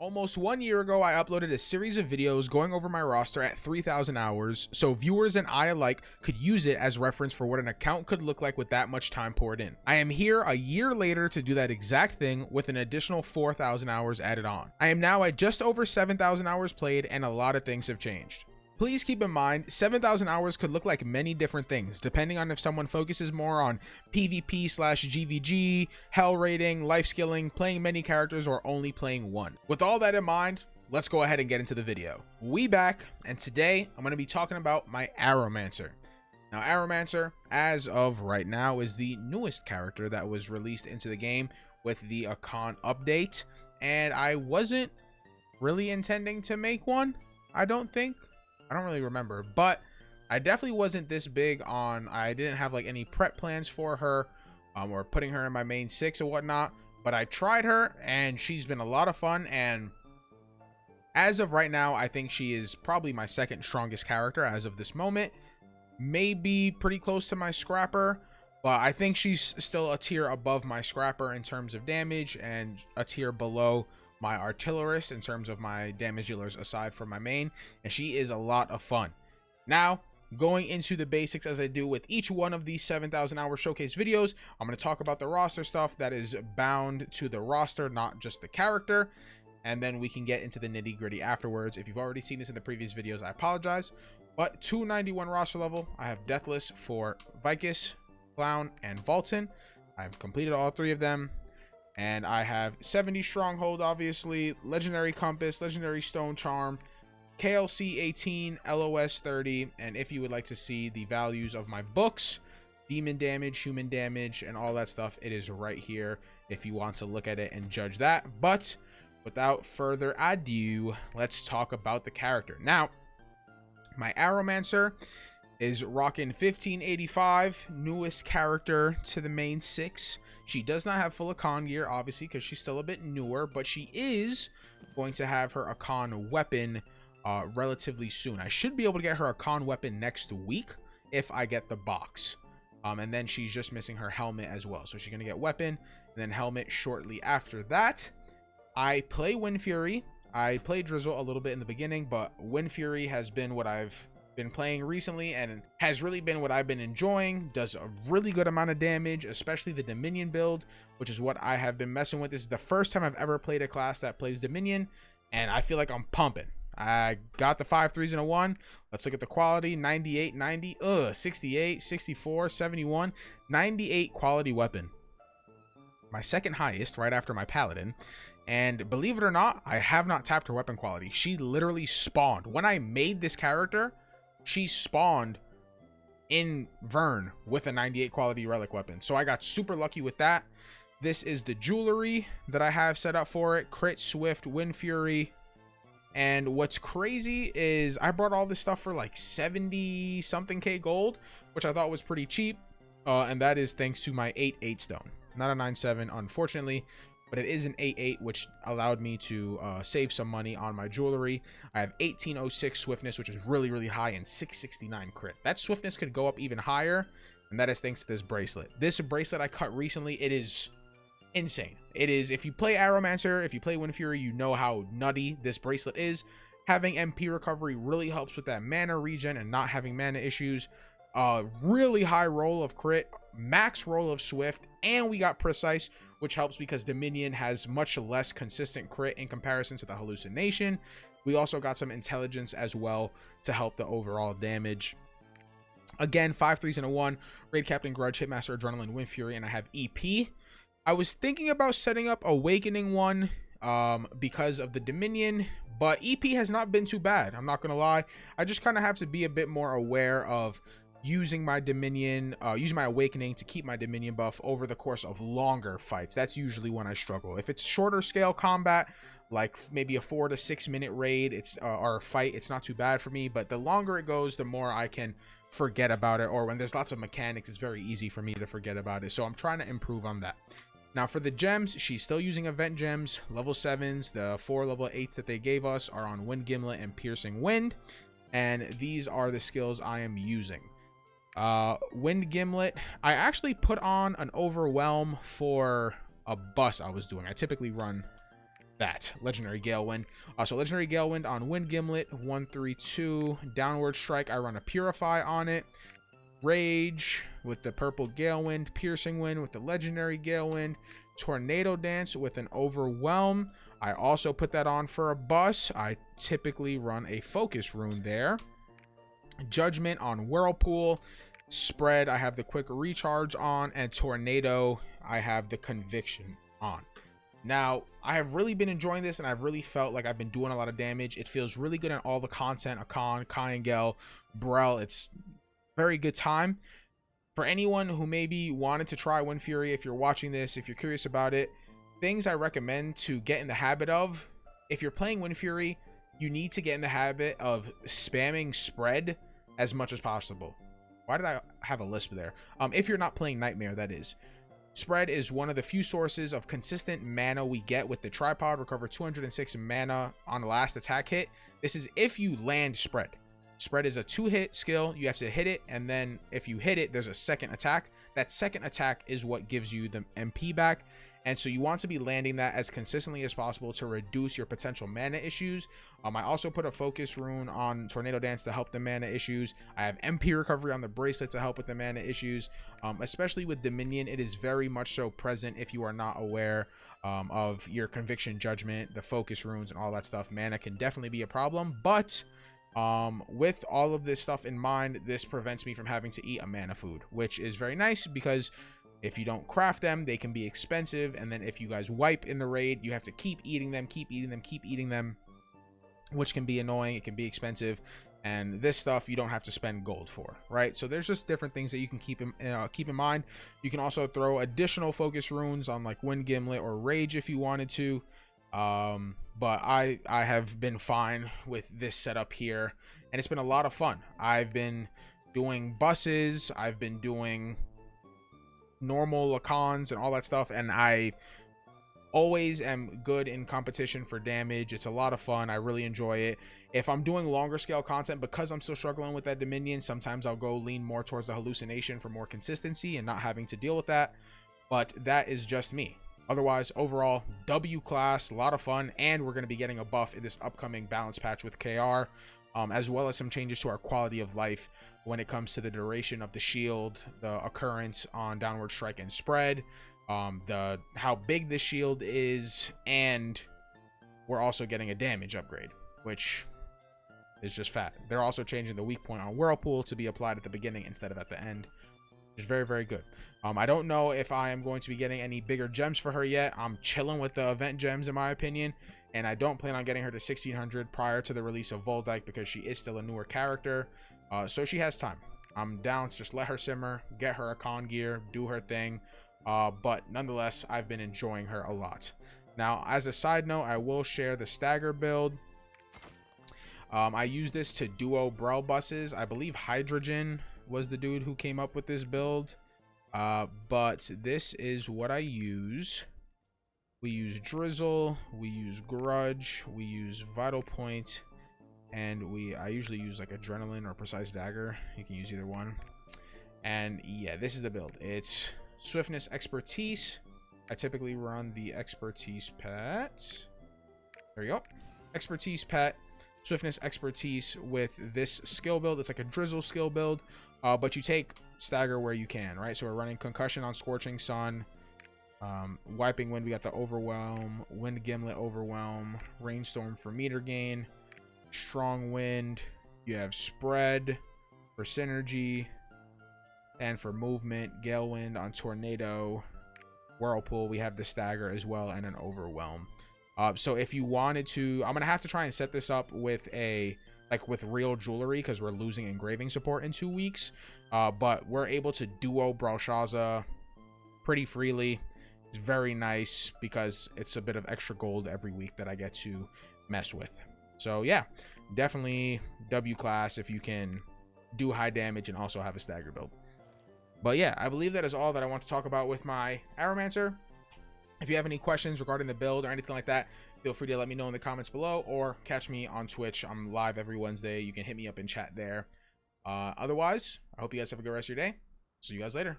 Almost 1 year ago, I uploaded a series of videos going over my roster at 3,000 hours, so viewers and I alike could use it as reference for what an account could look like with that much time poured in. I am here a year later to do that exact thing with an additional 4,000 hours added on. I am now at just over 7,000 hours played, and a lot of things have changed. Please keep in mind, 7,000 hours could look like many different things, depending on if someone focuses more on PvP/GVG, hell rating, life skilling, playing many characters, or only playing one. With all that in mind, let's go ahead and get into the video. We back, and today I'm going to be talking about my Aeromancer. Now, Aeromancer, as of right now, is the newest character that was released into the game with the Akan update, and I wasn't really intending to make one, I don't really remember, but I definitely wasn't this big on, I didn't have like any prep plans for her or putting her in my main 6 or whatnot, but I tried her and she's been a lot of fun, and as of right now, I think she is probably my second strongest character as of this moment, maybe pretty close to my Scrapper, but I think she's still a tier above my Scrapper in terms of damage and a tier below my Artillerist in terms of my damage dealers aside from my main, and she is a lot of fun. Now, going into the basics as I do with each one of these 7,000 hour showcase videos, I'm going to talk about the roster stuff that is bound to the roster, not just the character, and then we can get into the nitty gritty afterwards. If you've already seen this in the previous videos, I apologize, but 291 roster level, I have Deathless for Vicus, Clown, and Vulcan. I've completed all 3 of them. And I have 70 Stronghold, obviously, Legendary Compass, Legendary Stone Charm, KLC 18, LOS 30, and if you would like to see the values of my books, demon damage, human damage, and all that stuff, it is right here if you want to look at it and judge that. But without further ado, let's talk about the character. Now, my Aeromancer is rocking 1585, newest character to the main 6. She does not have full Akan gear, obviously, because she's still a bit newer, but she is going to have her Akan weapon relatively soon. I should be able to get her Akan weapon next week if I get the box. And then she's just missing her helmet as well. So she's going to get weapon and then helmet shortly after that. I play Wind Fury. I played Drizzle a little bit in the beginning, but Wind Fury has been what I've been playing recently and has really been what I've been enjoying. Does a really good amount of damage, especially the Dominion build, which is what I have been messing with. This is the first time I've ever played a class that plays Dominion, and I feel like I'm pumping. I got the 5 3s and a 1. Let's look at the quality. 98, 90, 68, 64, 71, 98 quality weapon. My second highest right after my Paladin. And believe it or not, I have not tapped her weapon quality. She literally spawned. When I made this character, she spawned in Vern with a 98 quality relic weapon. So I got super lucky with that. This is the jewelry that I have set up for it. Crit, Swift, Wind Fury. And what's crazy is I brought all this stuff for like 70 something K gold, which I thought was pretty cheap. And that is thanks to my 8-8 stone. Not a 9-7, unfortunately, but it is an 8-8, which allowed me to save some money on my jewelry. I have 1806 swiftness, which is really, really high, and 669 crit. That swiftness could go up even higher, and that is thanks to this bracelet. This bracelet I cut recently, it is insane. It is, if you play Aeromancer, if you play Wind Fury, you know how nutty this bracelet is. Having MP recovery really helps with that mana regen and not having mana issues. Really high roll of crit, max roll of swift, and we got precise, which helps because Dominion has much less consistent crit in comparison to the hallucination. We also got some intelligence as well to help the overall damage. Again, 5 3s and a 1. Raid Captain Grudge, Hitmaster Adrenaline, Wind Fury, and I have EP. I was thinking about setting up Awakening one because of the Dominion, but EP has not been too bad. I'm not going to lie. I just kind of have to be a bit more aware of using my Dominion, using my Awakening to keep my Dominion buff over the course of longer fights. That's usually when I struggle. If it's shorter scale combat, like maybe a 4 to 6 minute raid, or a fight, it's not too bad for me. But the longer it goes, the more I can forget about it. Or when there's lots of mechanics, it's very easy for me to forget about it. So I'm trying to improve on that. Now for the gems, she's still using event gems, level 7s. The 4 level 8s that they gave us are on Wind Gimlet and Piercing Wind. And these are the skills I am using. Wind Gimlet, I actually put on an Overwhelm for a bus I was doing. I typically run that legendary Gale Wind. So legendary Gale Wind on Wind Gimlet, 132 downward strike. I run a Purify on it. Rage with the purple Gale Wind, Piercing Wind with the legendary Gale Wind, Tornado Dance with an Overwhelm. I also put that on for a bus. I typically run a Focus Rune there. Judgment on Whirlpool. Spread, I have the Quick Recharge on, and Tornado, I have the Conviction on. Now, I have really been enjoying this, and I've really felt like I've been doing a lot of damage. It feels really good in all the content, Akan, Kyangel, Brel. It's very good time. For anyone who maybe wanted to try Wind Fury, if you're watching this, if you're curious about it, things I recommend to get in the habit of, if you're playing Wind Fury, you need to get in the habit of spamming Spread as much as possible. Why did I have a lisp there? If you're not playing Nightmare, that is. Spread is one of the few sources of consistent mana we get with the tripod. Recover 206 mana on the last attack hit. This is if you land Spread. Spread is a 2-hit skill. You have to hit it, and then if you hit it, there's a second attack. That second attack is what gives you the MP back. And so you want to be landing that as consistently as possible to reduce your potential mana issues. I also put a Focus Rune on Tornado Dance to help the mana issues. I have MP Recovery on the Bracelet to help with the mana issues. Especially with Dominion, it is very much so present if you are not aware of your Conviction, Judgment, the Focus Runes, and all that stuff. Mana can definitely be a problem, but with all of this stuff in mind, this prevents me from having to eat a mana food, which is very nice because if you don't craft them, they can be expensive. And then if you guys wipe in the raid, you have to keep eating them, which can be annoying. It can be expensive. And this stuff you don't have to spend gold for, right? So there's just different things that you can keep in mind. You can also throw additional Focus Runes on like Wind Gimlet or Rage if you wanted to. But I have been fine with this setup here, and it's been a lot of fun. I've been doing buses, I've been doing normal Lacans and all that stuff, and I always am good in competition for damage. It's a lot of fun. I really enjoy it. If I'm doing longer scale content, because I'm still struggling with that Dominion, sometimes I'll go lean more towards the hallucination for more consistency and not having to deal with that, but that is just me. Otherwise, overall, W class, a lot of fun, and we're going to be getting a buff in this upcoming balance patch with KR, as well as some changes to our quality of life when it comes to the duration of the shield, the occurrence on downward strike and spread, how big the shield is, and we're also getting a damage upgrade, which is just fat. They're also changing the weak point on Whirlpool to be applied at the beginning instead of at the end. It's very, very good. I don't know if I am going to be getting any bigger gems for her yet. I'm chilling with the event gems in my opinion, and I don't plan on getting her to 1600 prior to the release of Voldyke because she is still a newer character, so she has time. I'm down to just let her simmer, get her a con gear, do her thing, but nonetheless, I've been enjoying her a lot. Now, as a side note, I will share the Stagger build. I use this to duo Brel buses. I believe Hydrogen was the dude who came up with this build, but this is what I use. We use Drizzle, we use Grudge, we use Vital Point, and I usually use like Adrenaline or Precise Dagger. You can use either one. And yeah, this is the build. It's Swiftness, Expertise. I typically run the Expertise pet. There you go. Expertise pet, Swiftness, Expertise with this skill build. It's like a Drizzle skill build, but you take Stagger where you can, right? So we're running Concussion on Scorching Sun, Wiping Wind, we got the Overwhelm, Wind Gimlet Overwhelm, Rainstorm for meter gain, Strong Wind, you have Spread for synergy, and for movement, Gale Wind on Tornado, Whirlpool, we have the Stagger as well, and an Overwhelm. So if you wanted to, I'm gonna have to try and set this up with with real jewelry because we're losing engraving support in 2 weeks, but we're able to duo Brelshaza pretty freely. It's very nice because it's a bit of extra gold every week that I get to mess with. So yeah, definitely W class if you can do high damage and also have a Stagger build. But yeah, I believe that is all that I want to talk about with my Aeromancer. If you have any questions regarding the build or anything like that, feel free to let me know in the comments below or catch me on Twitch. I'm live every Wednesday. You can hit me up in chat there. Otherwise, I hope you guys have a good rest of your day. See you guys later.